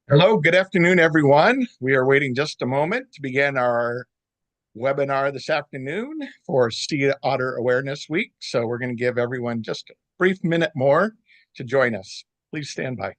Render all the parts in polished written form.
Hello, good afternoon, everyone. We are waiting just a moment to begin our webinar this afternoon for Sea Otter Awareness Week. So we're going to give everyone just a brief minute more to join us. Please stand by.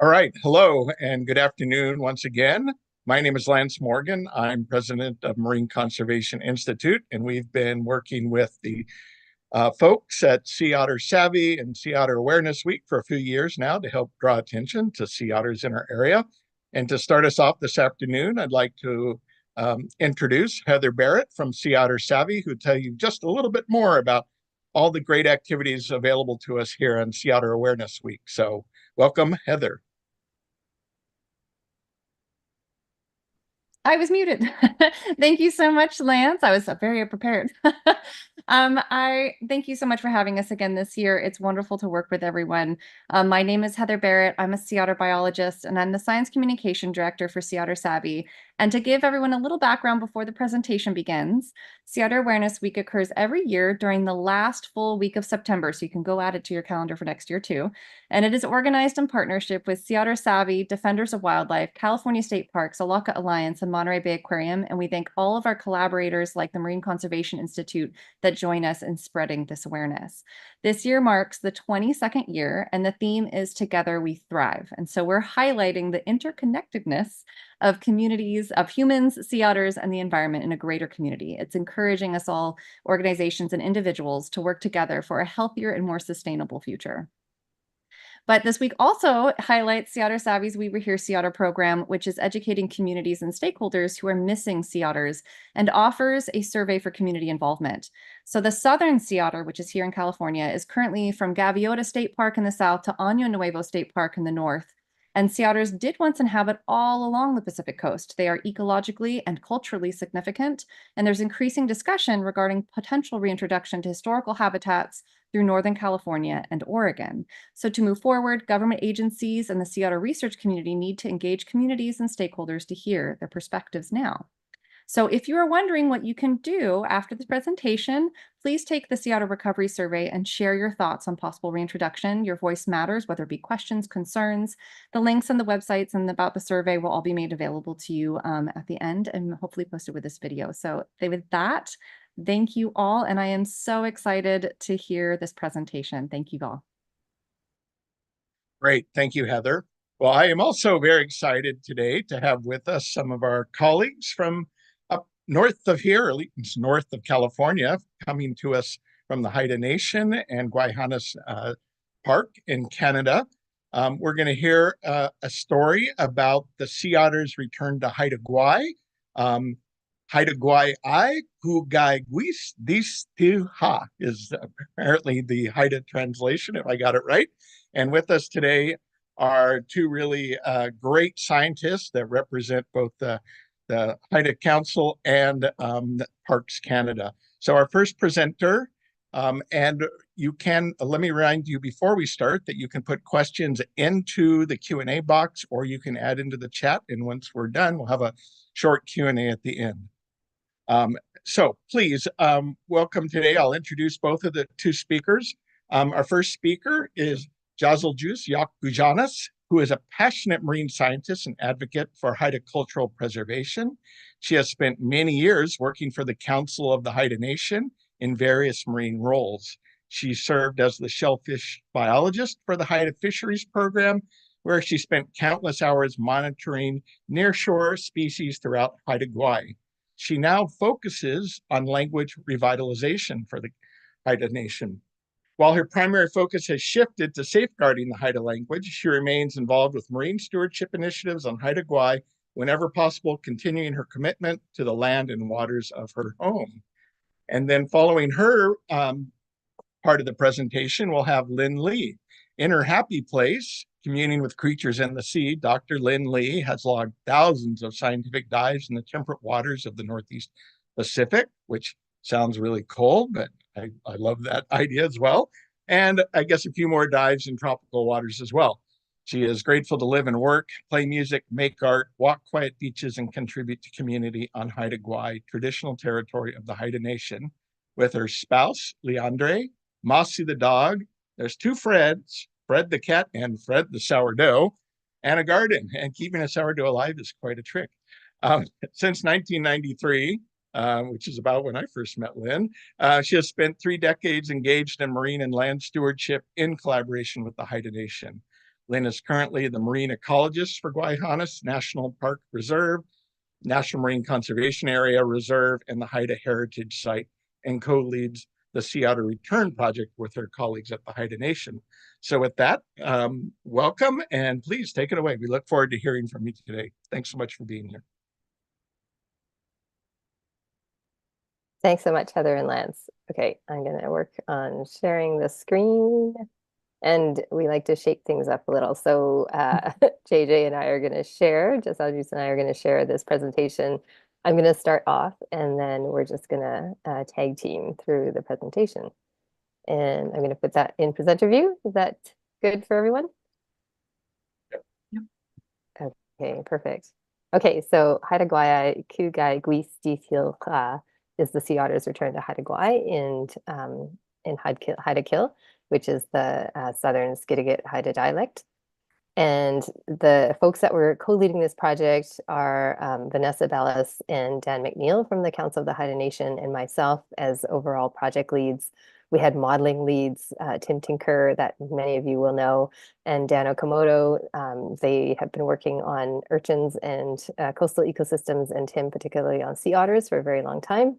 All right, hello and good afternoon once again. My name is Lance Morgan. I'm president of Marine Conservation Institute, and we've been working with the folks at Sea Otter Savvy and Sea Otter Awareness Week for a few years now to help draw attention to sea otters in our area. And to start us off this afternoon, I'd like to introduce Heather Barrett from Sea Otter Savvy, who'll tell you just a little bit more about all the great activities available to us here on Sea Otter Awareness Week. So welcome, Heather. I was muted. Thank you so much, Lance. I was very prepared. I thank you so much for having us again this year. It's wonderful to work with everyone. My name is Heather Barrett. I'm a sea otter biologist, and I'm the Science Communication Director for Sea Otter Savvy. And to give everyone a little background before the presentation begins, Sea Otter Awareness Week occurs every year during the last full week of September, so you can go add it to your calendar for next year too. And it is organized in partnership with Sea Otter Savvy, Defenders of Wildlife, California State Parks, Alaka Alliance, and Monterey Bay Aquarium. And we thank all of our collaborators like the Marine Conservation Institute that join us in spreading this awareness. This year marks the 22nd year, and the theme is Together We Thrive. And so we're highlighting the interconnectedness of communities, of humans, sea otters, and the environment in a greater community. It's encouraging us all, organizations and individuals, to work together for a healthier and more sustainable future. But this week also highlights Sea Otter Savvy's We Were Here Sea Otter program, which is educating communities and stakeholders who are missing sea otters and offers a survey for community involvement. So the southern sea otter, which is here in California, is currently from Gaviota State Park in the south to Año Nuevo State Park in the north. And sea otters did once inhabit all along the Pacific coast. They are ecologically and culturally significant, and there's increasing discussion regarding potential reintroduction to historical habitats through Northern California and Oregon. So to move forward, government agencies and the sea otter research community need to engage communities and stakeholders to hear their perspectives now. So if you are wondering what you can do after this presentation, please take the Sea Otter Recovery Survey and share your thoughts on possible reintroduction. Your voice matters, whether it be questions, concerns. The links and the websites and about the survey will all be made available to you at the end and hopefully posted with this video. So with that, thank you all. And I am so excited to hear this presentation. Thank you all. Great. Thank you, Heather. Well, I am also very excited today to have with us some of our colleagues from up north of here, or at least north of California, coming to us from the Haida Nation and Haanas Park in Canada. We're going to hear a story about the sea otter's return to Haida Gwaii. Haida Gwaii-yaay, Ḳuugaay, Gwii, is apparently the Haida translation, if I got it right. And with us today are two really great scientists that represent both the Haida Council and Parks Canada. So our first presenter, and you can, let me remind you before we start that you can put questions into the Q&A box or you can add into the chat. And once we're done, we'll have a short Q&A at the end. So please welcome today. I'll introduce both of the two speakers. Our first speaker is Jaasaljuus Yakgujanaa, who is a passionate marine scientist and advocate for Haida cultural preservation. She has spent many years working for the Council of the Haida Nation in various marine roles. She served as the shellfish biologist for the Haida Fisheries Program, where she spent countless hours monitoring nearshore species throughout Haida Gwaii. She now focuses on language revitalization for the Haida Nation. While her primary focus has shifted to safeguarding the Haida language, she remains involved with marine stewardship initiatives on Haida Gwaii whenever possible, continuing her commitment to the land and waters of her home. And then following her part of the presentation, we'll have Lynn Lee. In her happy place, communing with creatures in the sea, Dr. Lynn Lee has logged thousands of scientific dives in the temperate waters of the Northeast Pacific, which sounds really cold, but I love that idea as well. And I guess a few more dives in tropical waters as well. She is grateful to live and work, play music, make art, walk quiet beaches, and contribute to community on Haida Gwaii, traditional territory of the Haida Nation, with her spouse, Leandre, Mossy the dog. There's two Freds, Fred the cat and Fred the sourdough, and a garden. And keeping a sourdough alive is quite a trick. Since 1993, which is about when I first met Lynn, she has spent 3 decades engaged in marine and land stewardship in collaboration with the Haida Nation. Lynn is currently the marine ecologist for Haanas National Park Reserve, National Marine Conservation Area Reserve, and the Haida Heritage Site, and co-leads the Sea Otter Return Project with her colleagues at the Haida Nation. So with that, welcome, and please take it away. We look forward to hearing from you today. Thanks so much for being here. Thanks so much, Heather and Lance. Okay, I'm going to work on sharing the screen. And we like to shake things up a little. So JJ and I are going to share, Jaasaljuus and I are going to share this presentation. I'm going to start off, and then we're just going to tag team through the presentation. And I'm going to put that in presenter view. Is that good for everyone? Yep. Okay, perfect. Okay, so Haida Gwaii, Ḳuugaay, Gwii, Sdiihltl'lx is the sea otter's return to Haida Gwaii in Haida Kill, which is the southern Sdiihltl'lx Haida dialect. And the folks that were co-leading this project are Vanessa Bellis and Dan McNeil from the Council of the Haida Nation, and myself as overall project leads. We had modeling leads, Tim Tinker, that many of you will know, and Dan Okamoto. They have been working on urchins and coastal ecosystems, and Tim particularly on sea otters for a very long time.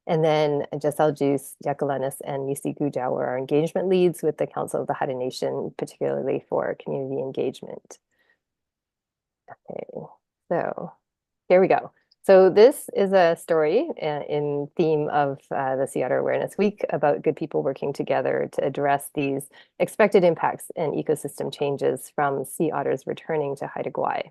And then Jaasaljuus, Yakgujanaa, and Misi Gujau were our engagement leads with the Council of the Haida Nation, particularly for community engagement. Okay, so here we go. So this is a story in theme of the Sea Otter Awareness Week about good people working together to address these expected impacts and ecosystem changes from sea otters returning to Haida Gwaii.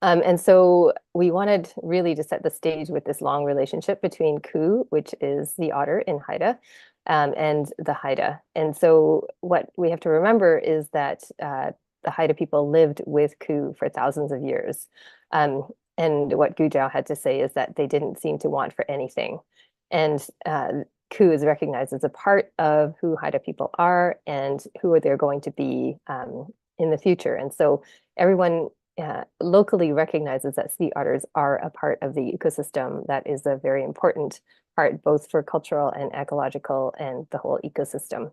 And so we wanted really to set the stage with this long relationship between Ḳuu, which is the otter in Haida, and the Haida. And so what we have to remember is that the Haida people lived with Ḳuu for thousands of years. And what Gujau had to say is that they didn't seem to want for anything. And Ḳuu is recognized as a part of who Haida people are and who they're going to be in the future. And so everyone locally recognizes that sea otters are a part of the ecosystem that is a very important part, both for cultural and ecological and the whole ecosystem.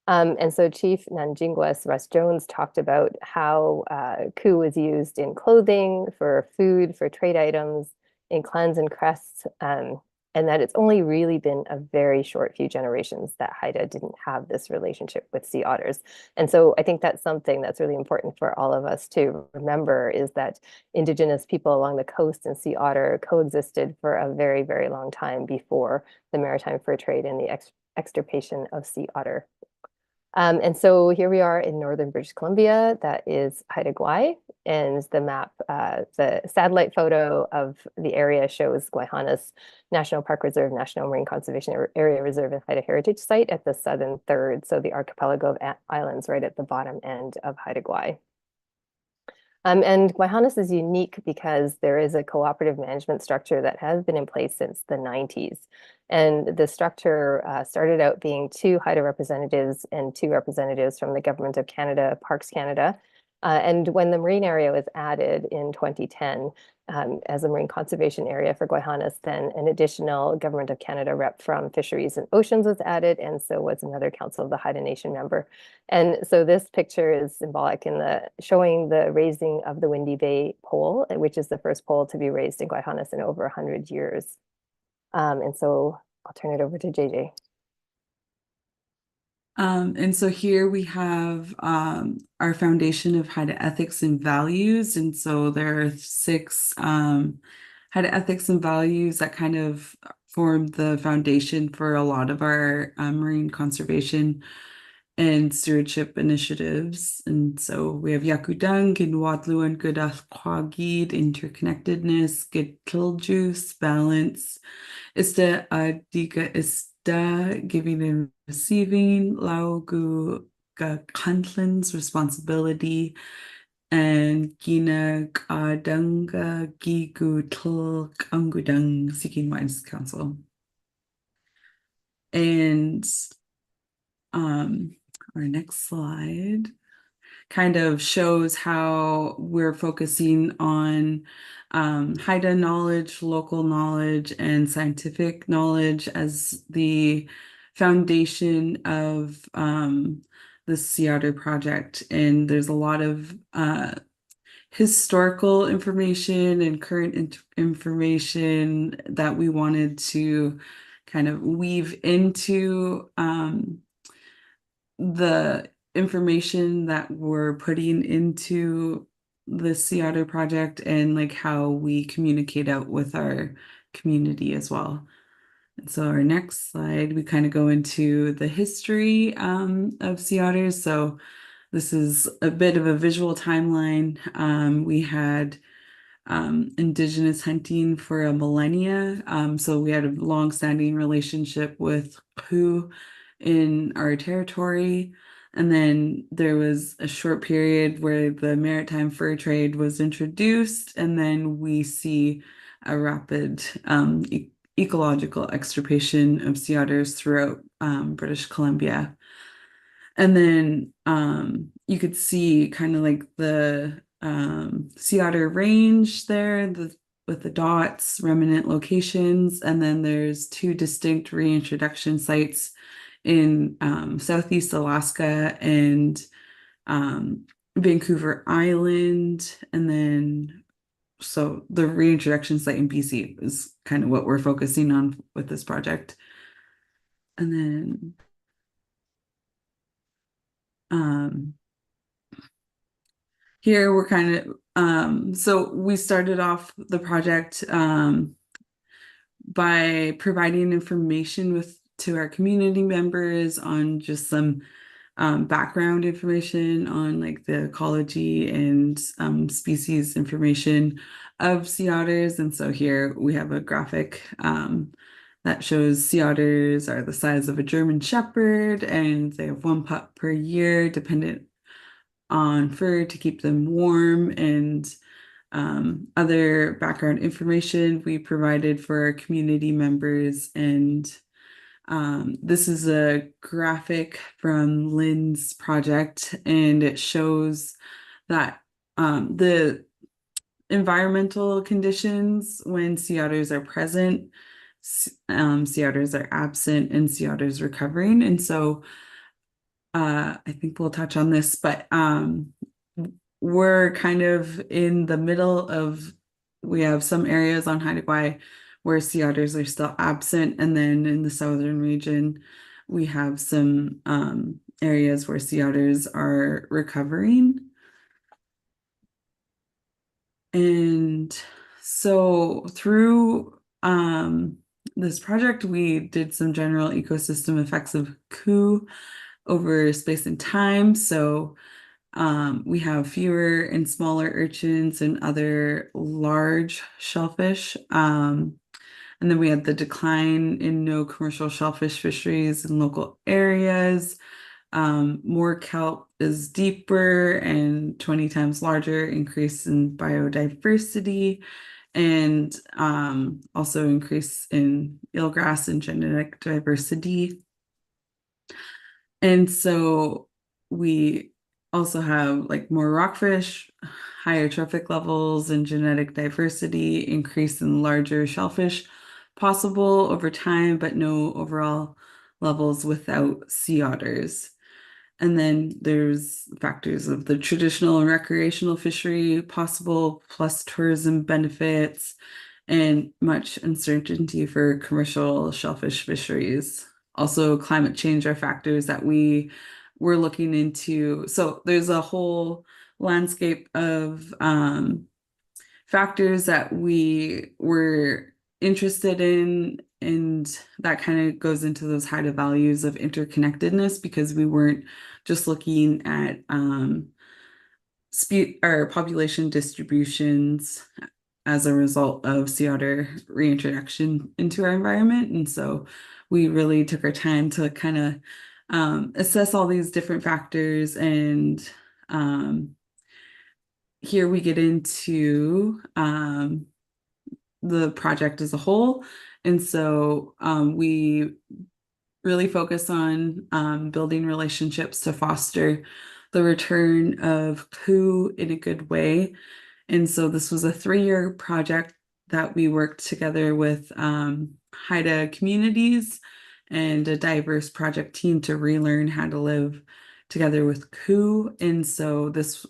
And so Chief Nanjingwas Russ Jones talked about how Ḳuu is used in clothing, for food, for trade items, in clans and crests, and that it's only really been a very short few generations that Haida didn't have this relationship with sea otters. And so I think that's something that's really important for all of us to remember, is that Indigenous people along the coast and sea otter coexisted for a very, very long time before the maritime fur trade and the extirpation of sea otter. And so here we are in northern British Columbia. That is Haida Gwaii, and the map, the satellite photo of the area shows Haanas National Park Reserve, National Marine Conservation Area Reserve, and Haida Heritage Site at the southern third, so the archipelago of islands right at the bottom end of Haida Gwaii. And Haanas is unique because there is a cooperative management structure that has been in place since the 90s. And the structure started out being 2 Haida representatives and 2 representatives from the Government of Canada, Parks Canada. And when the marine area was added in 2010 as a marine conservation area for Haanas, then an additional Government of Canada rep from Fisheries and Oceans was added, and so was another Council of the Haida Nation member. And so this picture is symbolic in showing the raising of the Windy Bay pole, which is the first pole to be raised in Haanas in over 100 years. And so I'll turn it over to JJ. And so here we have our foundation of Haida ethics and values. And so there are 6 Haida ethics and values that kind of form the foundation for a lot of our marine conservation and stewardship initiatives. And so we have Yakgujanaa, Ginwadluan, Gudalquagid, interconnectedness, Sdiihltl'lx, balance, Ista Adiga Ista, giving and receiving, Laugu Kantlins, responsibility, and Gina Kadanga Gigu Tlk Angudang, seeking wise counsel. And our next slide kind of shows how we're focusing on Haida knowledge, local knowledge, and scientific knowledge as the foundation of the Sea Otter project. And there's a lot of historical information and current information that we wanted to kind of weave into the information that we're putting into the Sea Otter project, and like how we communicate out with our community as well. And so our next slide, we kind of go into the history of sea otters. So this is a bit of a visual timeline. We had indigenous hunting for a millennia. So we had a long-standing relationship with Ḳuu in our territory. And then there was a short period where the maritime fur trade was introduced, and then we see a rapid ecological extirpation of sea otters throughout British Columbia. And then you could see kind of like the sea otter range there, with the dots, remnant locations, and then there's two distinct reintroduction sites in Southeast Alaska and Vancouver Island. And then, so the reintroduction site in BC is kind of what we're focusing on with this project. And then here we're kind of, so we started off the project by providing information to our community members on just some background information on like the ecology and species information of sea otters. And so here we have a graphic that shows sea otters are the size of a German Shepherd, and they have one pup per year, dependent on fur to keep them warm, and other background information we provided for our community members. And this is a graphic from Lynn's project, and it shows that the environmental conditions when sea otters are present, sea otters are absent, and sea otters recovering. And so I think we'll touch on this, but we're kind of in the middle of, we have some areas on Haida Gwaii where sea otters are still absent, and then in the southern region we have some areas where sea otters are recovering. And so through this project, we did some general ecosystem effects of Ḳuu over space and time. So we have fewer and smaller urchins and other large shellfish. And then we had the decline in no commercial shellfish fisheries in local areas. More kelp is deeper and 20 times larger, increase in biodiversity, and also increase in eelgrass and genetic diversity. And so we also have like more rockfish, higher trophic levels and genetic diversity, increase in larger shellfish possible over time, but no overall levels without sea otters. And then there's factors of the traditional and recreational fishery possible, plus tourism benefits, and much uncertainty for commercial shellfish fisheries. Also, climate change are factors that we were looking into. So there's a whole landscape of factors that we were interested in and that kind of goes into those Haida values of interconnectedness, because we weren't just looking at or population distributions as a result of sea otter reintroduction into our environment. And so we really took our time to kind of assess all these different factors. And here we get into the project as a whole. And so we really focus on building relationships to foster the return of Ḳuugaay in a good way. And so this was a 3-year project that we worked together with Haida communities and a diverse project team to relearn how to live together with Ḳuugaay. And so this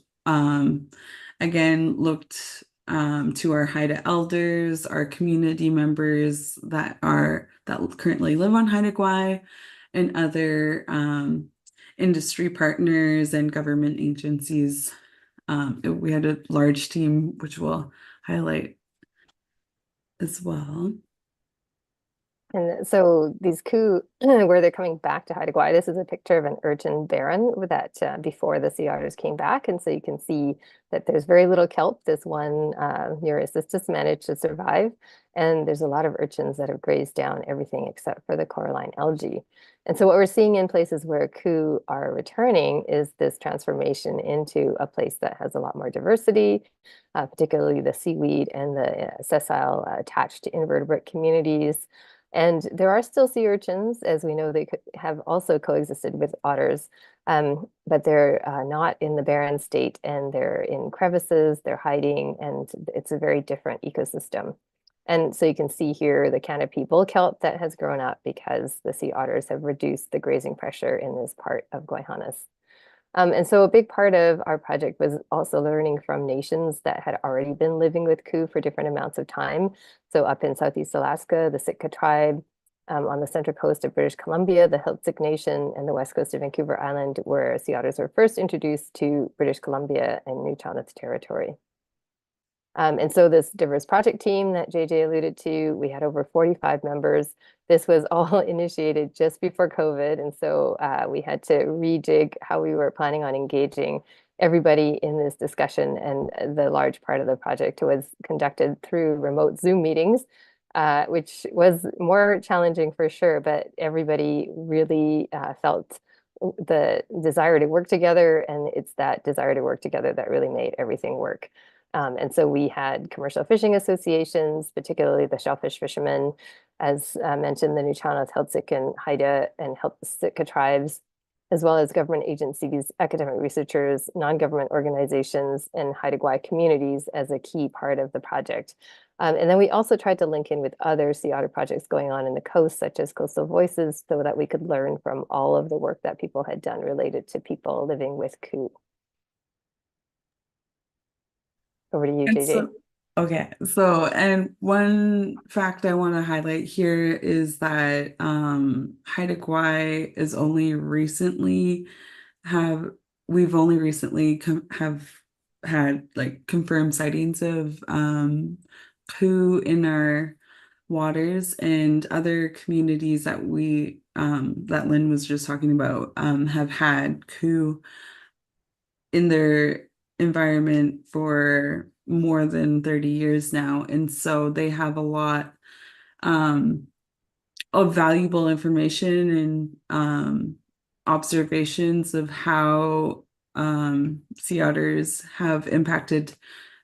again looked to our Haida elders, our community members that currently live on Haida Gwaii, and other industry partners and government agencies. We had a large team, which we'll highlight as well. And so these Ḳuugaay, where they're coming back to Haida Gwaii, this is a picture of an urchin baron that before the sea otters came back. And so you can see that there's very little kelp. This one Neurocystis managed to survive. And there's a lot of urchins that have grazed down everything except for the coralline algae. And so what we're seeing in places where Ḳuugaay are returning is this transformation into a place that has a lot more diversity, particularly the seaweed and the sessile attached to invertebrate communities. And there are still sea urchins, as we know they have also coexisted with otters, but they're not in the barren state, and they're in crevices, they're hiding, and it's a very different ecosystem. And so you can see here the canopy bull kelp that has grown up because the sea otters have reduced the grazing pressure in this part of Haanas. And so a big part of our project was also learning from nations that had already been living with Ḳuugaay for different amounts of time. So up in Southeast Alaska, the Sitka tribe, on the central coast of British Columbia, the Sdiihltl'lx Nation, and the west coast of Vancouver Island, where sea otters were first introduced to British Columbia and Neighbours territory. And so this diverse project team that JJ alluded to, we had over 45 members. This was all initiated just before COVID. And so we had to rejig how we were planning on engaging everybody in this discussion. And the large part of the project was conducted through remote Zoom meetings, which was more challenging for sure, but everybody really felt the desire to work together. And it's that desire to work together that really made everything work. And so we had commercial fishing associations, particularly the shellfish fishermen, as mentioned, the Neighbours and Haida and Sitka tribes, as well as government agencies, academic researchers, non-government organizations, and Haida Gwaii communities as a key part of the project. And then we also tried to link in with other sea otter projects going on in the coast, such as Coastal Voices, so that we could learn from all of the work that people had done related to people living with Ḳuugaay. Over to you, JJ. And one fact I want to highlight here is that Haida Gwaii is we've only recently have had like confirmed sightings of Ḳuugaay in our waters, and other communities that that Lynn was just talking about have had Ḳuugaay in their environment for more than 30 years now. And so they have a lot of valuable information and observations of how sea otters have impacted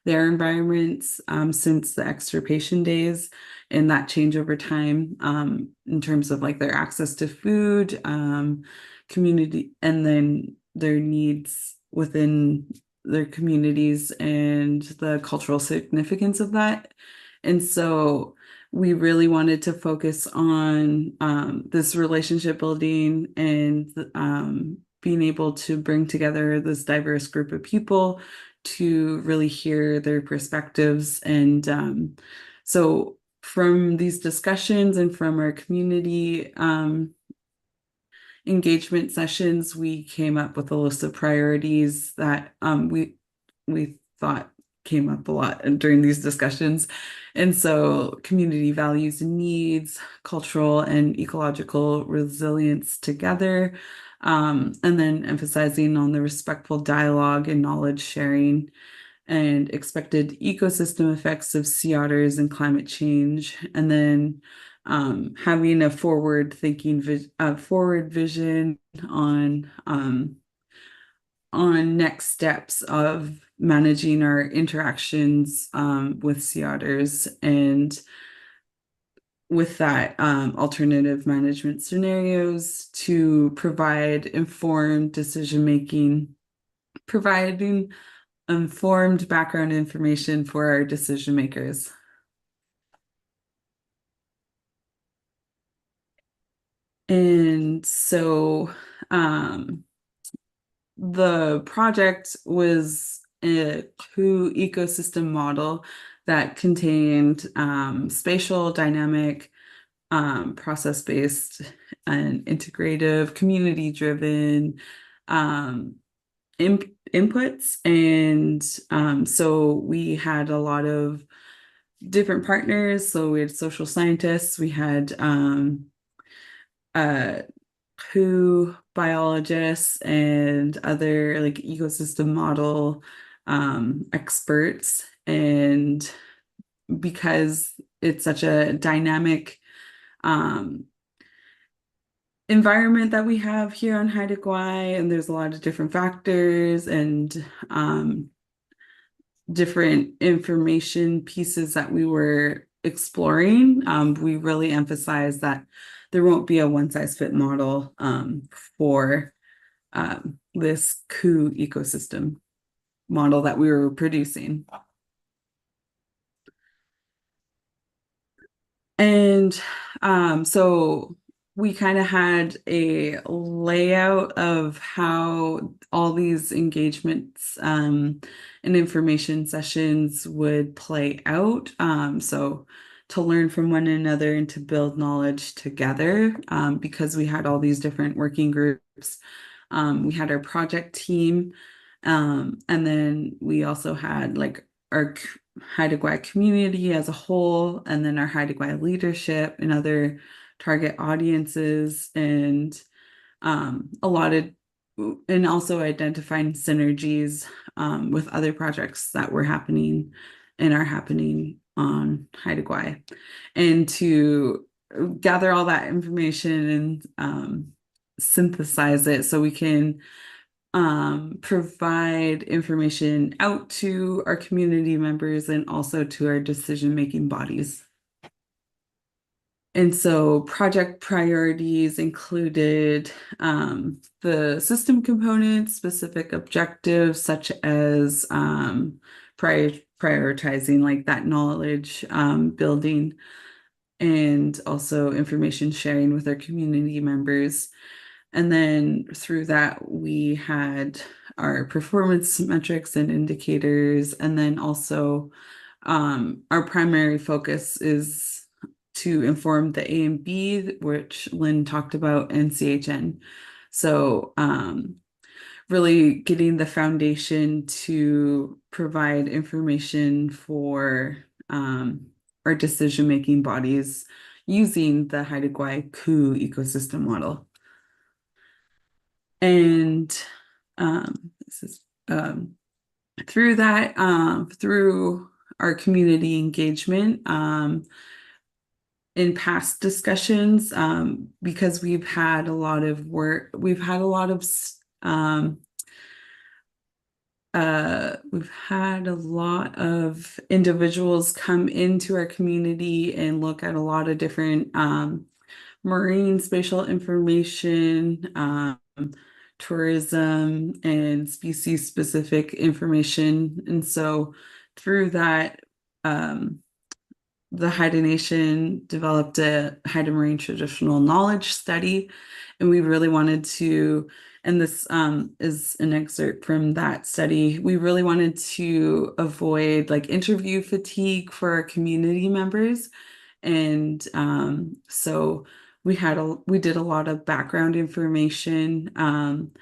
their environments since the extirpation days, and that change over time in terms of like their access to food, community, and then their needs within their communities and the cultural significance of that. And so we really wanted to focus on this relationship building and being able to bring together this diverse group of people to really hear their perspectives. And so from these discussions and from our community engagement sessions, we came up with a list of priorities that we thought came up a lot during these discussions. And so community values and needs, cultural and ecological resilience together, and then emphasizing on the respectful dialogue and knowledge sharing and expected ecosystem effects of sea otters and climate change, and then having a forward vision on next steps of managing our interactions with sea otters, and with that, alternative management scenarios to provide informed decision making, providing informed background information for our decision makers. And so the project was a Ḳuu ecosystem model that contained spatial, dynamic, process-based, and integrative, community-driven inputs. And so we had a lot of different partners. So we had social scientists, we had Ḳuugaay biologists and other like ecosystem model experts. And because it's such a dynamic environment that we have here on Haida Gwaii, and there's a lot of different factors and different information pieces that we were exploring, we really emphasize that there won't be a one-size-fit model for this Ḳuugaay ecosystem model that we were producing. And so we kind of had a layout of how all these engagements and information sessions would play out. So to learn from one another and to build knowledge together, because we had all these different working groups. We had our project team, and then we also had like our Haida Gwaii community as a whole, and then our Haida Gwaii leadership and other target audiences, and and also identifying synergies with other projects that were happening and are happening on Haida Gwaii, and to gather all that information and synthesize it so we can provide information out to our community members and also to our decision-making bodies. And so project priorities included the system components, specific objectives such as prioritizing like that knowledge building, and also information sharing with our community members. And then through that, we had our performance metrics and indicators. And then also our primary focus is to inform the A and B, which Lynn talked about, and CHN. So really getting the foundation to provide information for our decision-making bodies using the Haida Gwaii Ḳuugaay ecosystem model. And this is through that, through our community engagement, in past discussions, because we've had a lot of work, we've had a lot of individuals come into our community and look at a lot of different marine spatial information, tourism, and species specific information. And so through that, the Haida Nation developed a Haida Marine traditional knowledge study, and we really wanted to, and this is an excerpt from that study, we really wanted to avoid like interview fatigue for our community members. And so we did a lot of background information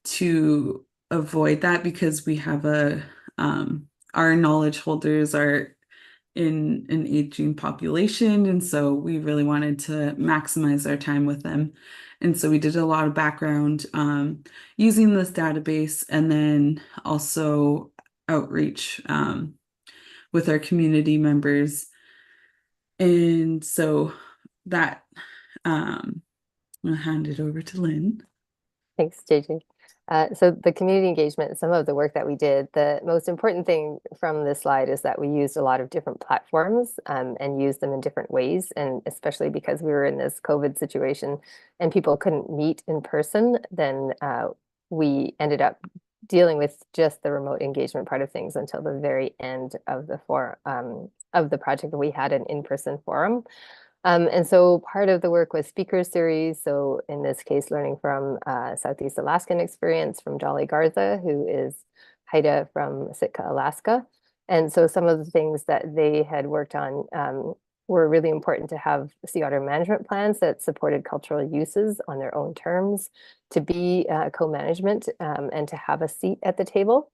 to avoid that, because we have a our knowledge holders are in an aging population, and so we really wanted to maximize our time with them. And so we did a lot of background using this database, and then also outreach with our community members. And so that I'll hand it over to Lynn. Thanks, JJ. So the community engagement, some of the work that we did, the most important thing from this slide is that we used a lot of different platforms and used them in different ways. And especially because we were in this COVID situation and people couldn't meet in person, then we ended up dealing with just the remote engagement part of things until the very end of the project. We had an in-person forum. And so part of the work was speaker series. So in this case, learning from Southeast Alaskan experience from Jolly Garza, who is Haida from Sitka, Alaska. And so some of the things that they had worked on were really important to have sea otter management plans that supported cultural uses on their own terms, to be co-management and to have a seat at the table.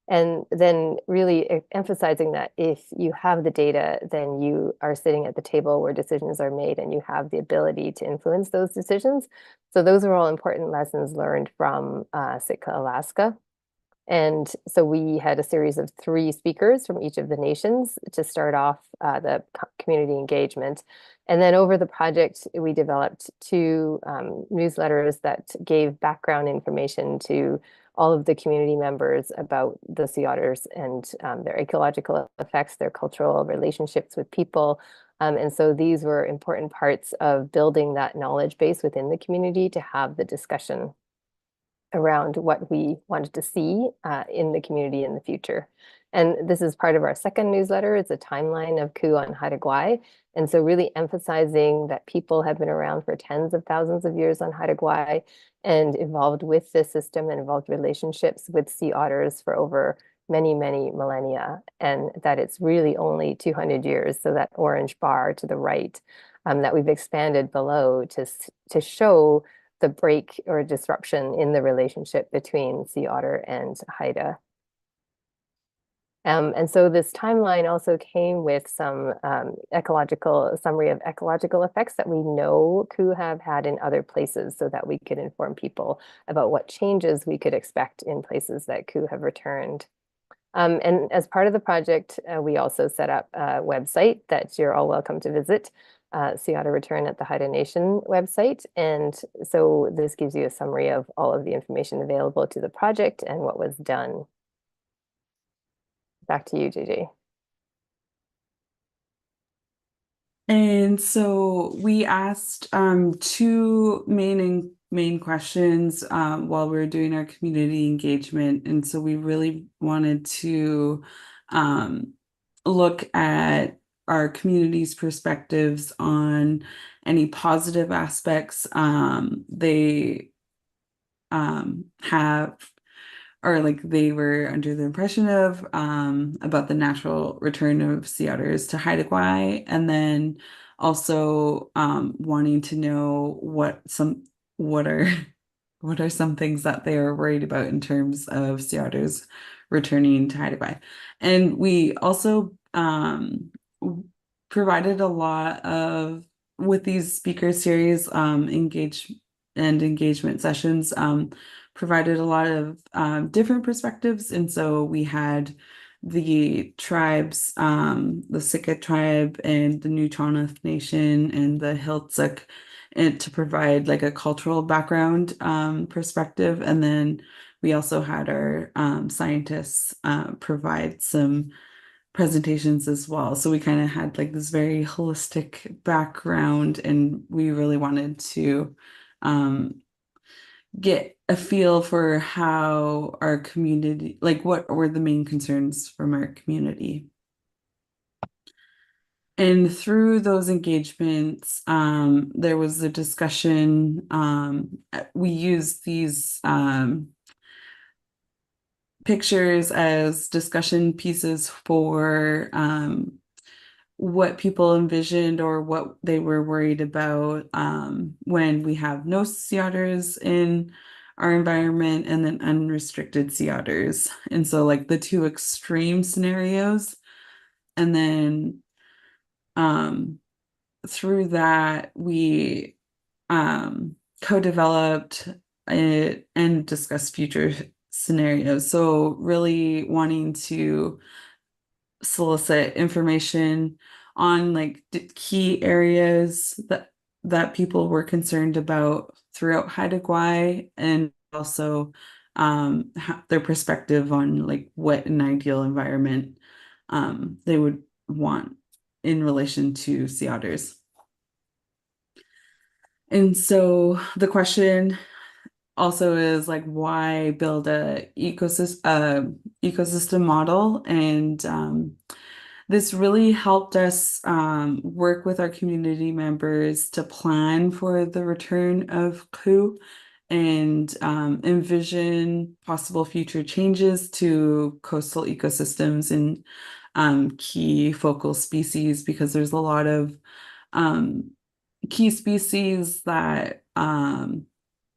And then really emphasizing that if you have the data, then you are sitting at the table where decisions are made and you have the ability to influence those decisions. So those are all important lessons learned from Sitka, Alaska. And so we had a series of 3 speakers from each of the nations to start off the community engagement. And then over the project, we developed 2 newsletters that gave background information to all of the community members about the sea otters and their ecological effects, their cultural relationships with people. And so these were important parts of building that knowledge base within the community to have the discussion around what we wanted to see in the community in the future. And this is part of our second newsletter. It's a timeline of Ḳuu on Haida Gwaii. And so really emphasizing that people have been around for tens of thousands of years on Haida Gwaii and evolved with this system and evolved relationships with sea otters for over many, many millennia, and that it's really only 200 years. So that orange bar to the right that we've expanded below to show the break or disruption in the relationship between sea otter and Haida. And so this timeline also came with some summary of ecological effects that we know Ḳuu have had in other places, so that we could inform people about what changes we could expect in places that Ḳuu have returned. And as part of the project, we also set up a website that you're all welcome to visit, Sea Otter Return at the Haida Nation website. And so this gives you a summary of all of the information available to the project and what was done. Back to you, JJ. And so we asked 2 main questions while we were doing our community engagement. And so we really wanted to look at our community's perspectives on any positive aspects they have, or like they were under the impression of about the natural return of sea otters to Haida Gwaii, and then also wanting to know what are some things that they are worried about in terms of sea otters returning to Haida Gwaii. And we also provided a lot of, with these speaker series, engagement sessions, provided a lot of different perspectives. And so we had the tribes, the Sitka tribe and the Neighbours Nation and the Sdiihltl'lx, and to provide like a cultural background perspective. And then we also had our scientists provide some presentations as well. So we kind of had like this very holistic background, and we really wanted to get a feel for how our community, like what were the main concerns from our community. And through those engagements, there was a discussion. We used these pictures as discussion pieces for what people envisioned or what they were worried about when we have no sea otters in our environment, and then unrestricted sea otters. And so like the two extreme scenarios. And then through that, we co-developed it and discussed future scenarios. So really wanting to solicit information on like key areas that people were concerned about throughout Haida Gwaii, and also their perspective on like what an ideal environment they would want in relation to sea otters. And so the question also is like, why build a ecosystem model? And this really helped us work with our community members to plan for the return of Ḳuugaay and envision possible future changes to coastal ecosystems and key focal species, because there's a lot of key species that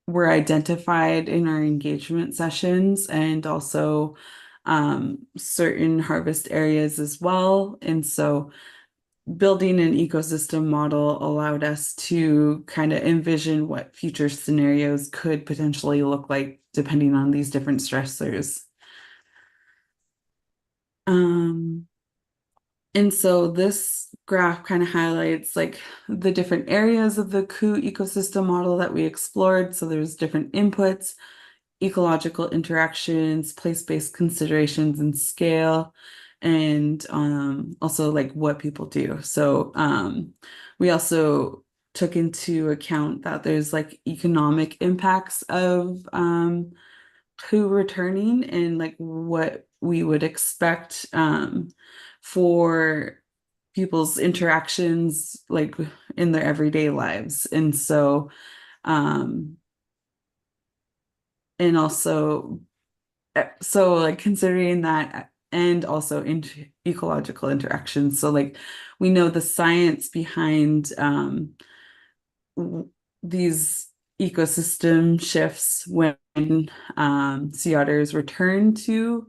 were identified in our engagement sessions, and also certain harvest areas as well. And so building an ecosystem model allowed us to kind of envision what future scenarios could potentially look like depending on these different stressors. And so this graph kind of highlights like the different areas of the Ḳuugaay ecosystem model that we explored. So there's different inputs, ecological interactions, place-based considerations, and scale, and also like what people do. So we also took into account that there's like economic impacts of Ḳuugaay returning, and like what we would expect for people's interactions like in their everyday lives. And so and also so like considering that, and also ecological interactions. So like we know the science behind these ecosystem shifts when sea otters return to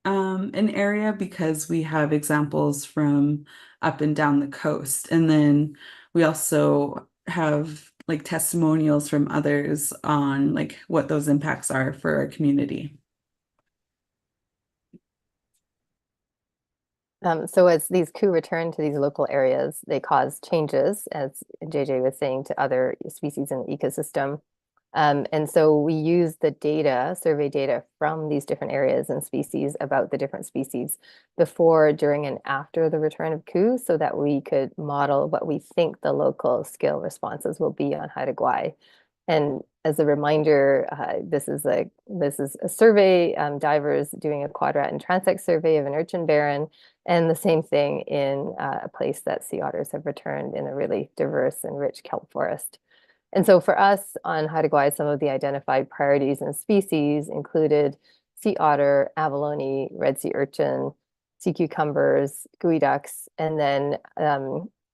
an area, because we have examples from up and down the coast. And then we also have like testimonials from others on like what those impacts are for our community. So as these Ḳuugaay return to these local areas, they cause changes, as JJ was saying, to other species in the ecosystem. And so we use the data, survey data from these different areas and species about the different species before, during, and after the return of Ḳuugaay, so that we could model what we think the local scale responses will be on Haida Gwaii. And as a reminder, this is a survey, divers doing a quadrat and transect survey of an urchin barren, and the same thing in a place that sea otters have returned in a really diverse and rich kelp forest. And so for us on Haida Gwaii, some of the identified priorities and species included sea otter, abalone, red sea urchin, sea cucumbers, geoducks, ducks, and then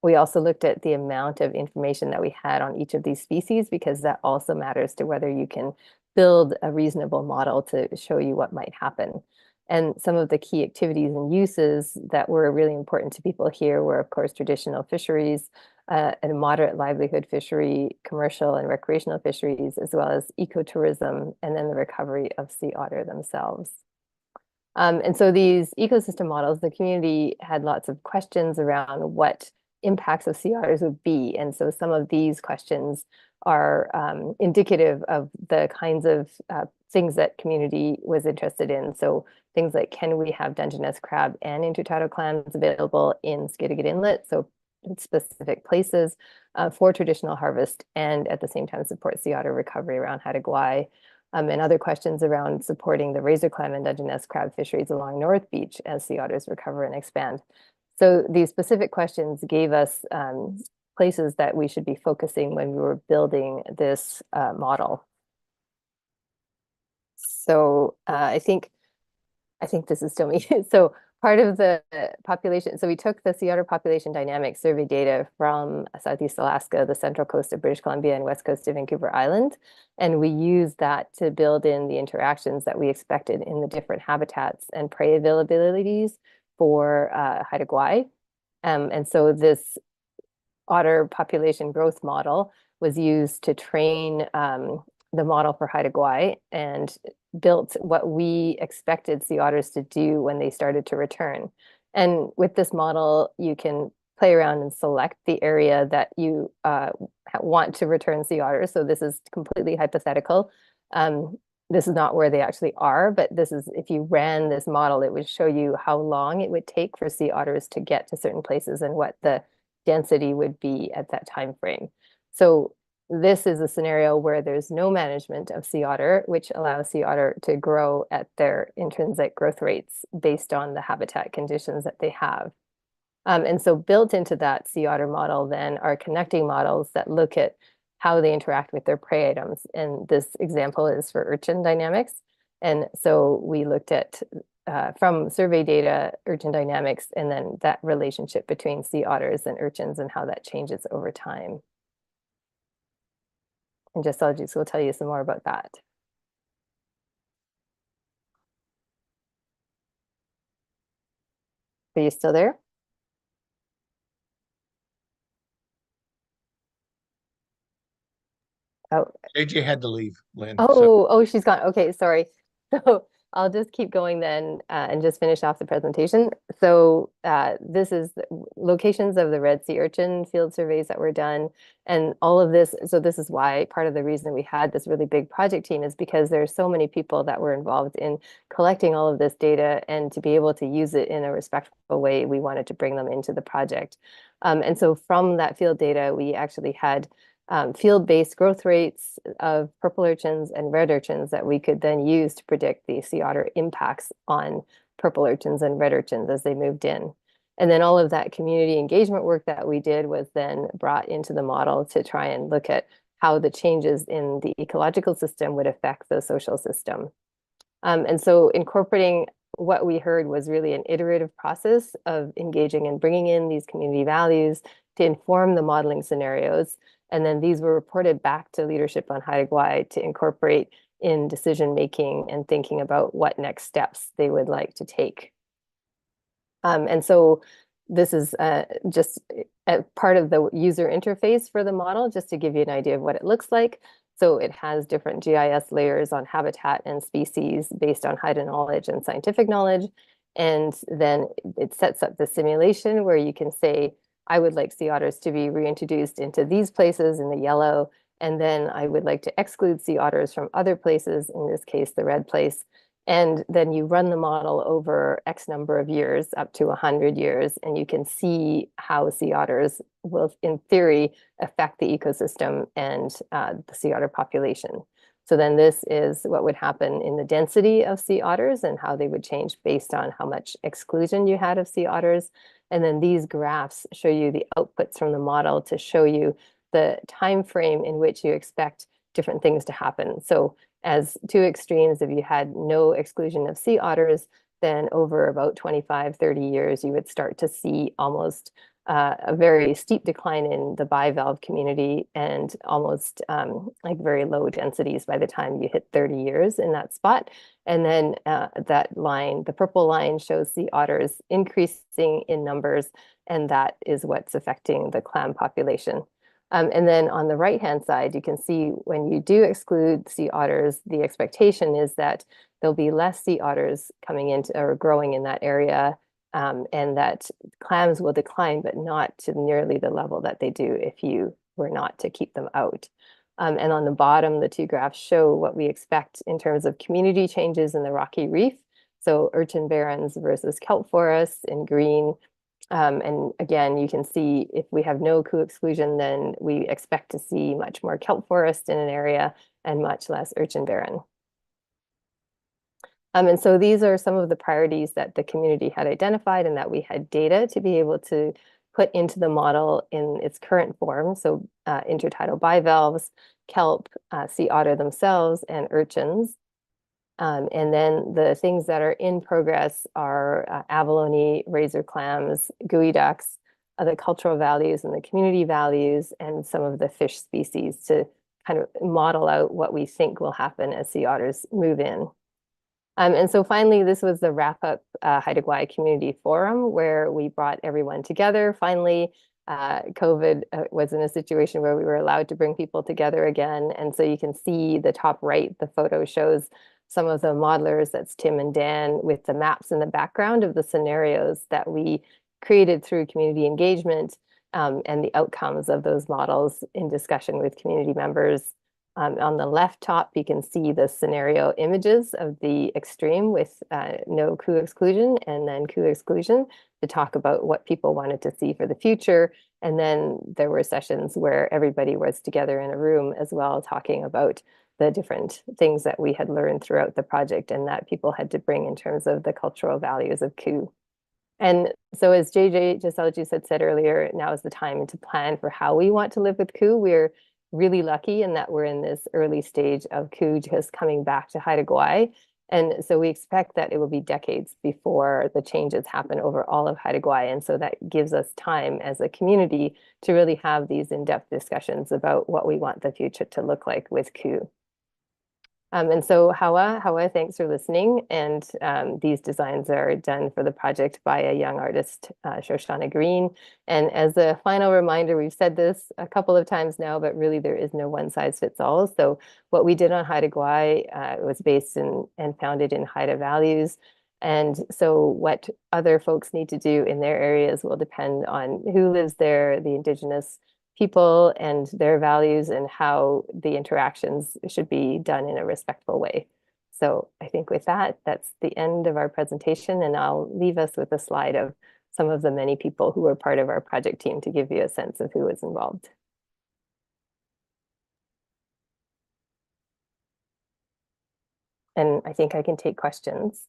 we also looked at the amount of information that we had on each of these species, because that also matters to whether you can build a reasonable model to show you what might happen. And some of the key activities and uses that were really important to people here were, of course, traditional fisheries, and a moderate livelihood fishery, commercial and recreational fisheries, as well as ecotourism, and then the recovery of sea otter themselves. And so these ecosystem models, the community had lots of questions around what impacts of sea otters would be. And so some of these questions are indicative of the kinds of things that community was interested in. So things like, can we have Dungeness crab and intertidal clams available in Sdiihltl'lx Inlet? So in specific places for traditional harvest, and at the same time support sea otter recovery around Haida Gwaii. And other questions around supporting the razor clam and Dungeness crab fisheries along North Beach as sea otters recover and expand. So these specific questions gave us places that we should be focusing when we were building this model. So I think this is still me. So part of the population, so we took the sea otter population dynamic survey data from Southeast Alaska, the central coast of British Columbia, and west coast of Vancouver Island, and we used that to build in the interactions that we expected in the different habitats and prey availabilities for Haida Gwaii. And so this otter population growth model was used to train the model for Haida Gwaii and built what we expected sea otters to do when they started to return. And with this model, you can play around and select the area that you want to return sea otters. So this is completely hypothetical. This is not where they actually are, but this is, if you ran this model, it would show you how long it would take for sea otters to get to certain places and what the density would be at that time frame. So this is a scenario where there's no management of sea otter, which allows sea otter to grow at their intrinsic growth rates based on the habitat conditions that they have. And so built into that sea otter model then are connecting models that look at how they interact with their prey items. And this example is for urchin dynamics. And so we looked at from survey data, urchin dynamics, and then that relationship between sea otters and urchins and how that changes over time. And Jaasaljuus will tell you some more about that. Are you still there? Oh, AJ had to leave, Lynn. oh, she's gone. Okay, sorry. So I'll just keep going then and just finish off the presentation. So this is locations of the red sea urchin field surveys that were done, and all of this. So this is why part of the reason we had this really big project team is because there are so many people that were involved in collecting all of this data, and to be able to use it in a respectful way, we wanted to bring them into the project. And so from that field data, we actually had field-based growth rates of purple urchins and red urchins that we could then use to predict the sea otter impacts on purple urchins and red urchins as they moved in. And then all of that community engagement work that we did was then brought into the model to try and look at how the changes in the ecological system would affect the social system. And so incorporating what we heard was really an iterative process of engaging and bringing in these community values to inform the modeling scenarios. And then these were reported back to leadership on Haida Gwaii to incorporate in decision making and thinking about what next steps they would like to take. And so this is just a part of the user interface for the model, just to give you an idea of what it looks like. So it has different GIS layers on habitat and species based on Haida knowledge and scientific knowledge. And then it sets up the simulation where you can say, I would like sea otters to be reintroduced into these places in the yellow, and then I would like to exclude sea otters from other places, in this case, the red place. And then you run the model over X number of years, up to 100 years, and you can see how sea otters will, in theory, affect the ecosystem and the sea otter population. So then this is what would happen in the density of sea otters and how they would change based on how much exclusion you had of sea otters. And then these graphs show you the outputs from the model to show you the time frame in which you expect different things to happen. So as two extremes, if you had no exclusion of sea otters, then over about 25, 30 years, you would start to see almost a very steep decline in the bivalve community and almost like very low densities by the time you hit 30 years in that spot. And then that line, the purple line, shows sea otters increasing in numbers, and that is what's affecting the clam population. And then on the right-hand side, you can see when you do exclude sea otters, the expectation is that there'll be less sea otters coming into or growing in that area, and that clams will decline, but not to nearly the level that they do if you were not to keep them out. And on the bottom, the two graphs show what we expect in terms of community changes in the rocky reef. So urchin barrens versus kelp forests in green. And again, you can see if we have no co-exclusion, then we expect to see much more kelp forest in an area and much less urchin barren. And so these are some of the priorities that the community had identified and that we had data to be able to put into the model in its current form. So intertidal bivalves, kelp, sea otter themselves, and urchins. And then the things that are in progress are abalone, razor clams, gooey ducks, the cultural values and the community values, and some of the fish species to kind of model out what we think will happen as sea otters move in. And so finally, this was the wrap-up Haida Gwaii Community Forum, where we brought everyone together. Finally, COVID was in a situation where we were allowed to bring people together again. And so you can see the top right, the photo shows some of the modelers, that's Tim and Dan, with the maps in the background of the scenarios that we created through community engagement, and the outcomes of those models in discussion with community members. On the left top, you can see the scenario images of the extreme with no coup exclusion and then coup exclusion to talk about what people wanted to see for the future. And then there were sessions where everybody was together in a room as well, talking about the different things that we had learned throughout the project and that people had to bring in terms of the cultural values of coup. And so as Jaasaljuus had said earlier, now is the time to plan for how we want to live with coup. We're really lucky in that we're in this early stage of coup just coming back to Haida Gwaii. And so we expect that it will be decades before the changes happen over all of Haida Gwaii. And so that gives us time as a community to really have these in-depth discussions about what we want the future to look like with coup. And so Hawa, thanks for listening. And these designs are done for the project by a young artist, Shoshana Green. And as a final reminder, we've said this a couple of times now, but really there is no one size fits all. So what we did on Haida Gwaii was based in and founded in Haida values. And so what other folks need to do in their areas will depend on who lives there, the Indigenous people and their values, and how the interactions should be done in a respectful way. So I think with that, that's the end of our presentation, and I'll leave us with a slide of some of the many people who were part of our project team to give you a sense of who was involved. And I think I can take questions.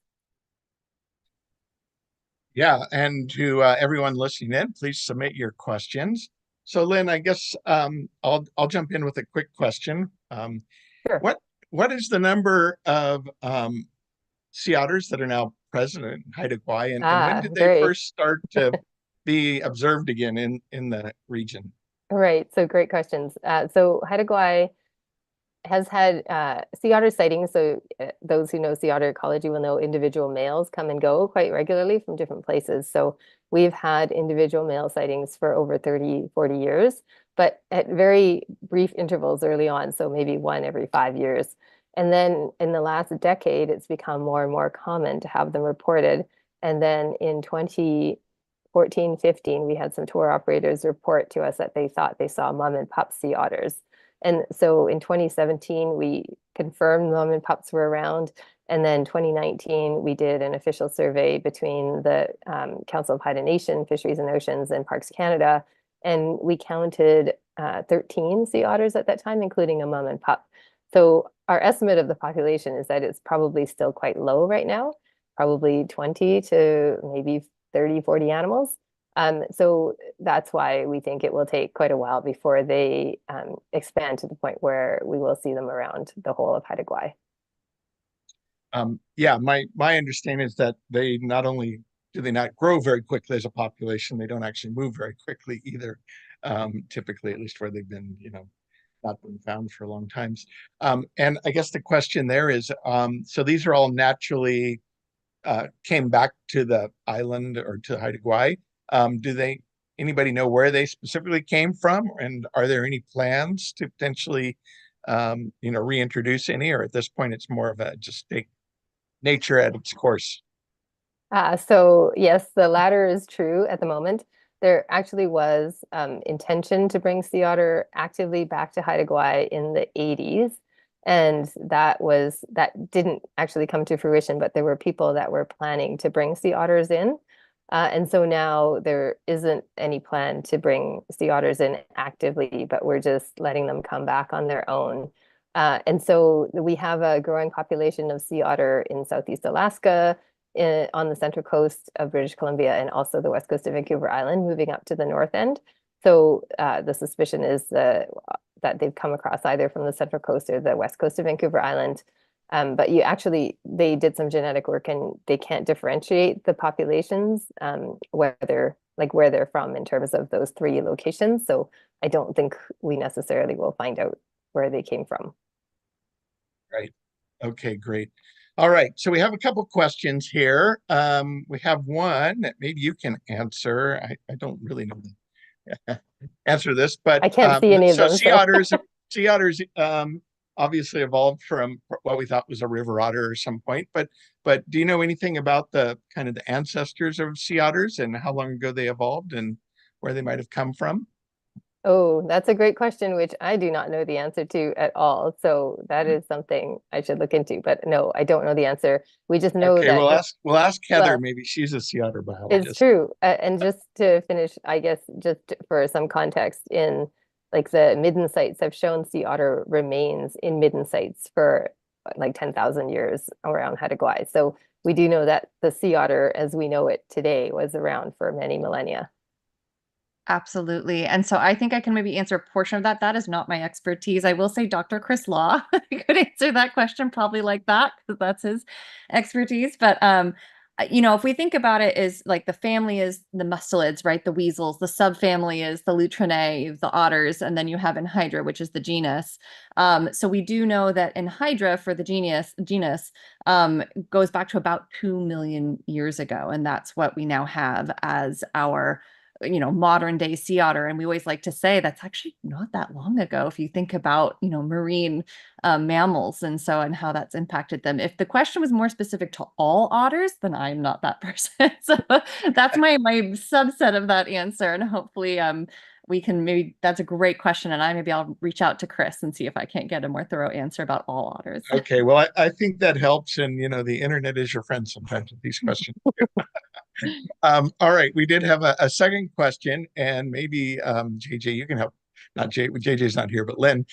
Yeah, and to everyone listening in, please submit your questions. So Lynn, I guess I'll jump in with a quick question. Sure. What is the number of sea otters that are now present in Haida Gwaii, and when did they first start to be observed again in the region? Right, so great questions. So Haida Gwaii has had sea otter sightings. So those who know sea otter ecology will know individual males come and go quite regularly from different places. So we've had individual male sightings for over 30, 40 years, but at very brief intervals early on. So maybe one every 5 years. And then in the last decade, it's become more and more common to have them reported. And then in 2014, 15, we had some tour operators report to us that they thought they saw mom and pup sea otters. And so in 2017, we confirmed mom and pups were around. And then 2019, we did an official survey between the Council of Haida Nation, Fisheries and Oceans, and Parks Canada. And we counted 13 sea otters at that time, including a mom and pup. So our estimate of the population is that it's probably still quite low right now, probably 20 to maybe 30, 40 animals. So that's why we think it will take quite a while before they expand to the point where we will see them around the whole of Haida Gwaii. Yeah, my understanding is that they not only do they not grow very quickly as a population, they don't actually move very quickly either. Typically, at least where they've been, not been found for long times. And I guess the question there is, so these are all naturally came back to the island or to Haida Gwaii. Anybody know where they specifically came from, and are there any plans to potentially reintroduce any, or at this point it's more of a just take nature at its course? So yes, the latter is true at the moment. There actually was intention to bring sea otter actively back to Haida Gwaii in the 80s. And that didn't actually come to fruition, but there were people that were planning to bring sea otters in. And so now there isn't any plan to bring sea otters in actively, but we're just letting them come back on their own. And so we have a growing population of sea otter in Southeast Alaska, on the central coast of British Columbia, and also the west coast of Vancouver Island, moving up to the north end. So the suspicion is that they've come across either from the central coast or the west coast of Vancouver Island. But they did some genetic work and they can't differentiate the populations, where they're from in terms of those three locations. So I don't think we necessarily will find out where they came from. Right. Okay, great. All right. So we have a couple questions here. We have one that maybe you can answer. I don't really know the answer this, but I can't see any of them. sea otters obviously evolved from what we thought was a river otter at some point, but do you know anything about the kind of the ancestors of sea otters and how long ago they evolved and where they might have come from? Oh, that's a great question, which I do not know the answer to at all. So that is something I should look into. But no, I don't know the answer. We just know Okay, that we'll ask Heather. well, Maybe she's a sea otter it's biologist. true. And just to finish, I guess, just for some context, in like the midden sites have shown sea otter remains in midden sites for like 10,000 years around Haida Gwaii. So we do know that the sea otter, as we know it today, was around for many millennia. Absolutely. And so I think I can maybe answer a portion of that. That is not my expertise. I will say Dr. Chris Law could answer that question probably like that because that's his expertise. But if we think about it, is like the family is the mustelids, right? The weasels. The subfamily is the lutrinae, the otters, and then you have in Hydra, which is the genus. So we do know that in Hydra for the genus goes back to about 2 million years ago, and that's what we now have as our modern day sea otter. And we always like to say that's actually not that long ago if you think about marine mammals and how that's impacted them. If the question was more specific to all otters, then I'm not that person. So that's my subset of that answer, and hopefully we can that's a great question, and I'll reach out to Chris and see if I can't get a more thorough answer about all otters. Okay, well, I think that helps, and the internet is your friend sometimes with these questions. All right, we did have a second question, and maybe JJ, you can help. Not JJ's not here, but Lynn.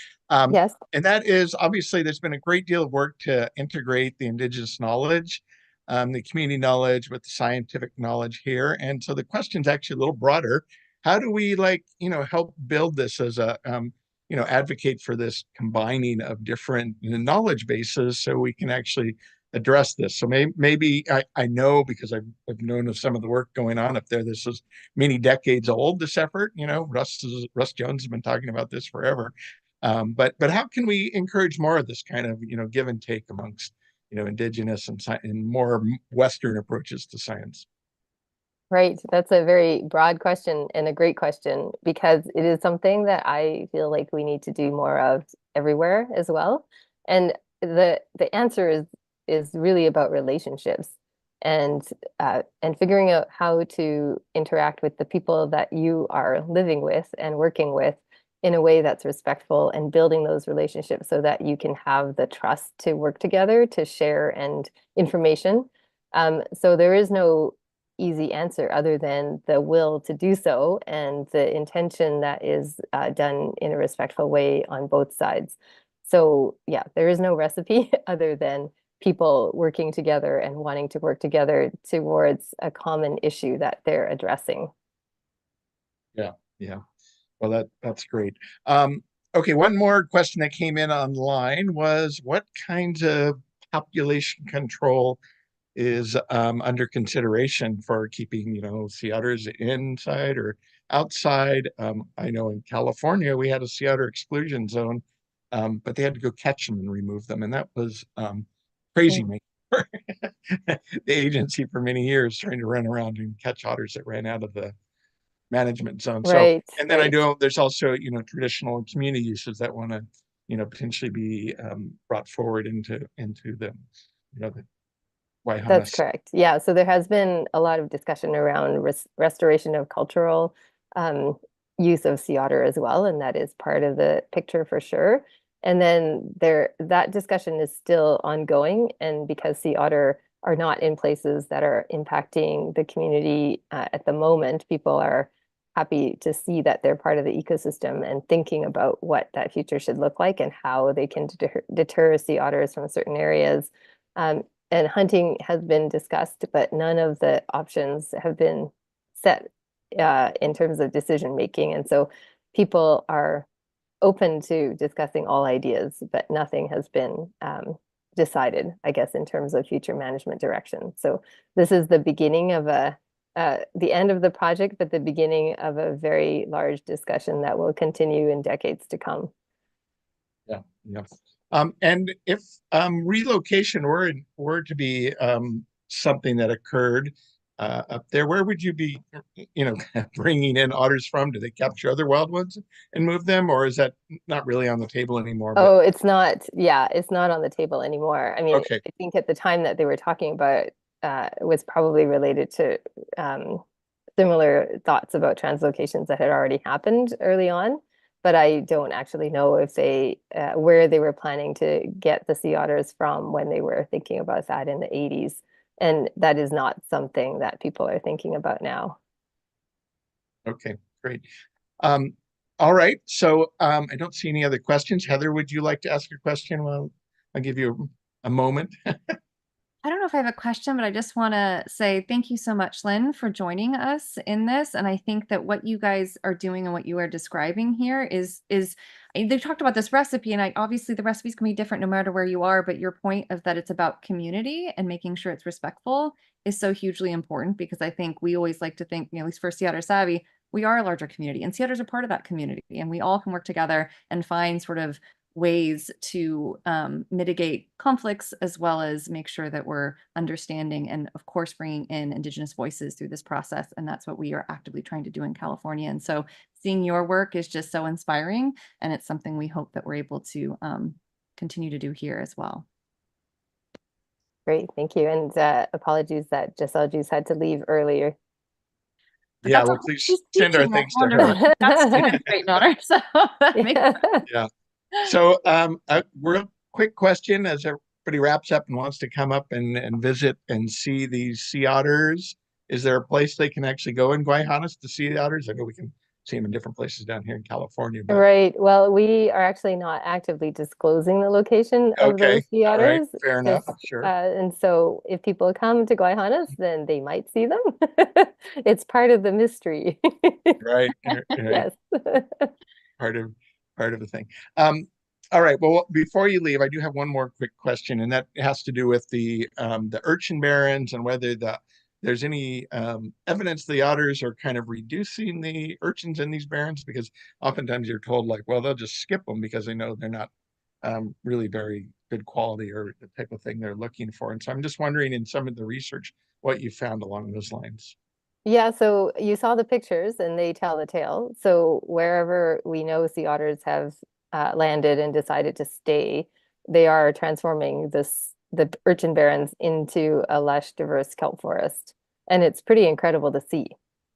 Yes. And that is obviously there's been a great deal of work to integrate the Indigenous knowledge, the community knowledge with the scientific knowledge here. And so the question's actually a little broader. How do we help build this as a advocate for this combining of different knowledge bases so we can actually address this? So maybe I know because I've known of some of the work going on up there. This is many decades old, this effort. Russ Jones has been talking about this forever. But how can we encourage more of this kind of give and take amongst Indigenous and more Western approaches to science? Right. That's a very broad question and a great question because it is something that I feel like we need to do more of everywhere as well. And the answer is really about relationships and figuring out how to interact with the people that you are living with and working with in a way that's respectful and building those relationships so that you can have the trust to work together to share and information. So there is no easy answer other than the will to do so and the intention that is done in a respectful way on both sides. So yeah, there is no recipe other than people working together and wanting to work together towards a common issue that they're addressing. Yeah. Well, that's great. Okay, one more question that came in online was what kinds of population control is under consideration for keeping, sea otters inside or outside? I know in California we had a sea otter exclusion zone, but they had to go catch them and remove them, and that was crazy making the agency for many years trying to run around and catch otters that ran out of the management zone. Right. So, and then I know there's also, traditional community uses that want to, potentially be brought forward into the, the Gwaii Haanas. That's correct. Yeah. So there has been a lot of discussion around restoration of cultural use of sea otter as well, and that is part of the picture for sure. And then that discussion is still ongoing, and because sea otter are not in places that are impacting the community at the moment, people are happy to see that they're part of the ecosystem and thinking about what that future should look like and how they can deter sea otters from certain areas. And hunting has been discussed, but none of the options have been set in terms of decision making. And so people are open to discussing all ideas, but nothing has been decided, I guess, in terms of future management direction. So this is the beginning of the end of the project, but the beginning of a very large discussion that will continue in decades to come. Yeah, yeah. And if relocation were to be something that occurred up there, where would you be, bringing in otters from? Do they capture other wild ones and move them, or is that not really on the table anymore? But Oh, it's not. Yeah, it's not on the table anymore. I mean, okay, I think at the time that they were talking about it was probably related to similar thoughts about translocations that had already happened early on. But I don't actually know if they where they were planning to get the sea otters from when they were thinking about that in the 80s. And that is not something that people are thinking about now. okay, great. All right, so I don't see any other questions. Heather, would you like to ask a question? Well, I'll give you a moment. I don't know if I have a question, but I just want to say thank you so much, Lynn, for joining us in this. And I think that what you guys are doing and what you are describing here is they've talked about this recipe, and obviously the recipes can be different no matter where you are, but your point of that it's about community and making sure it's respectful is so hugely important, because I think we always like to think, at least for Sea Otter Savvy, we are a larger community, and sea otters are part of that community, and we all can work together and find sort of ways to mitigate conflicts, as well as make sure that we're understanding and, of course, bringing in Indigenous voices through this process. And that's what we are actively trying to do in California. And so seeing your work is just so inspiring, and it's something we hope that we're able to continue to do here as well. Great, thank you. And apologies that Jaasaljuus had to leave earlier. But Yeah, that's well, all please she's send our teaching. thanks That's to her. wonderful. That's great in honor. So that makes sense. Yeah. So a real quick question as everybody wraps up and wants to come up and visit and see these sea otters. Is there a place they can actually go in Haanas to see the otters? I know we can see them in different places down here in California, but Right. Well, we are actually not actively disclosing the location of okay. those sea All right. otters. Fair enough. Just, Sure. and so if people come to Haanas, then they might see them. It's part of the mystery. Right. Right. Yes. Part of the thing. All right. Well, before you leave, I do have one more quick question, and that has to do with the urchin barrens and whether there's any evidence the otters are kind of reducing the urchins in these barrens, because oftentimes you're told like, well, they'll just skip them because they know they're not really very good quality or the type of thing they're looking for. And so I'm just wondering, in some of the research, what you found along those lines. Yeah, so you saw the pictures and they tell the tale. So wherever we know sea otters have landed and decided to stay, they are transforming the urchin barrens into a lush, diverse kelp forest. And it's pretty incredible to see.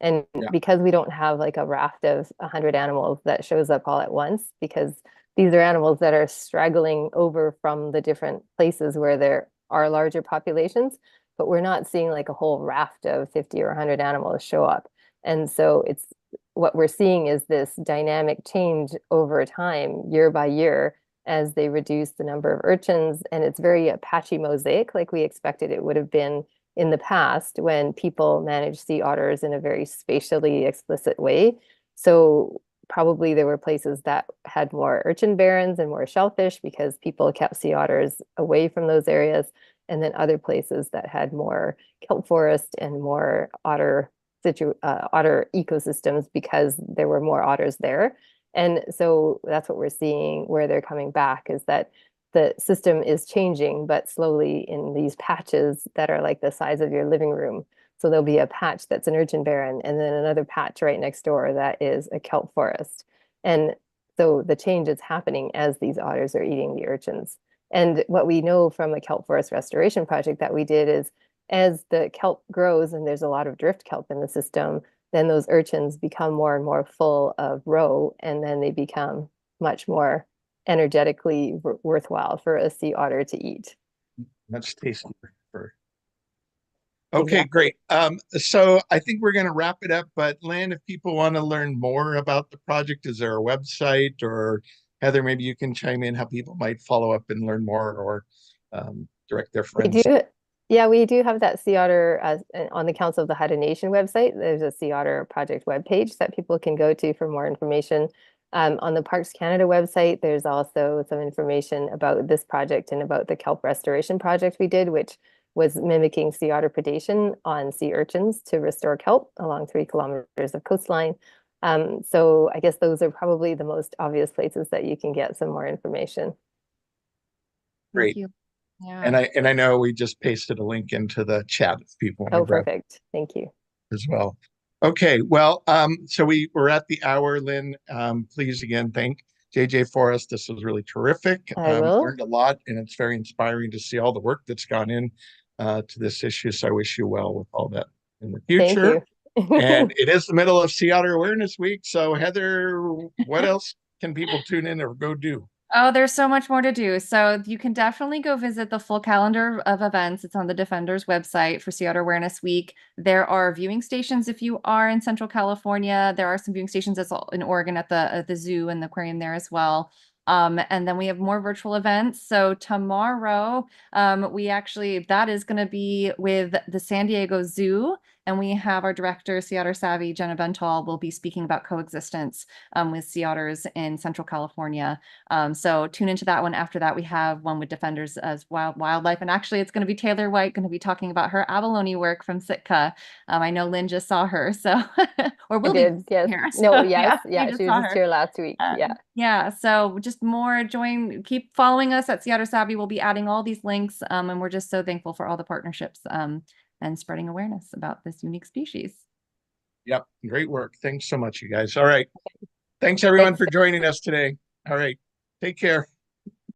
And Yeah. because we don't have like a raft of 100 animals that shows up all at once, because these are animals that are straggling over from the different places where there are larger populations, but we're not seeing like a whole raft of 50 or 100 animals show up. And so it's what we're seeing is this dynamic change over time, year by year, as they reduce the number of urchins. And it's very a patchy mosaic, like we expected it would have been in the past when people managed sea otters in a very spatially explicit way. So probably there were places that had more urchin barrens and more shellfish because people kept sea otters away from those areas, and then other places that had more kelp forest and more otter ecosystems because there were more otters there. And so that's what we're seeing where they're coming back, is that the system is changing, but slowly in these patches that are like the size of your living room. So there'll be a patch that's an urchin barren, and then another patch right next door that is a kelp forest. And so the change is happening as these otters are eating the urchins. And what we know from a kelp forest restoration project that we did is as the kelp grows and there's a lot of drift kelp in the system, then those urchins become more and more full of roe, and then they become much more energetically worthwhile for a sea otter to eat. Much tastier. Okay, Exactly. great. So I think we're going to wrap it up. But Lynn, if people want to learn more about the project, is there a website? Or Heather, maybe you can chime in how people might follow up and learn more, or direct their We friends. do, yeah, we do have that sea otter on the Council of the Haida Nation website. There's a sea otter project webpage that people can go to for more information. On the Parks Canada website, there's also some information about this project and about the kelp restoration project we did, which was mimicking sea otter predation on sea urchins to restore kelp along 3 kilometers of coastline. So I guess those are probably the most obvious places that you can get some more information. Great. Thank you. Yeah. And I know we just pasted a link into the chat if people want to Oh, grab perfect. Thank you. as well. Okay, well, so we're at the hour, Lynn. Please again thank JJ for us. This was really terrific. I will. Learned a lot, and it's very inspiring to see all the work that's gone in to this issue. So I wish you well with all that in the future. Thank you. And it is the middle of Sea Otter Awareness Week. So Heather, what else can people tune in or go do? Oh, there's so much more to do. So you can definitely go visit the full calendar of events. It's on the Defenders website for Sea Otter Awareness Week. There are viewing stations if you are in Central California. There are some viewing stations as well in Oregon at the zoo and the aquarium there as well. And then we have more virtual events. So tomorrow, that is going to be with the San Diego Zoo. And we have our director, Sea Otter Savvy, Jenna Bental, will be speaking about coexistence with sea otters in Central California. So tune into that one. After that, we have one with Defenders as Wildlife. And actually, it's going to be Taylor White going to be talking about her abalone work from Sitka. I know Lynn just saw her, so or will I did, yes. here. No, So, yes, yeah, she was just here last week. Yeah. Yeah, so just more keep following us at Sea Otter Savvy. We'll be adding all these links, and we're just so thankful for all the partnerships and spreading awareness about this unique species. Yep, great work. Thanks so much, you guys. All right. Thanks everyone for joining us today. All right. Take care.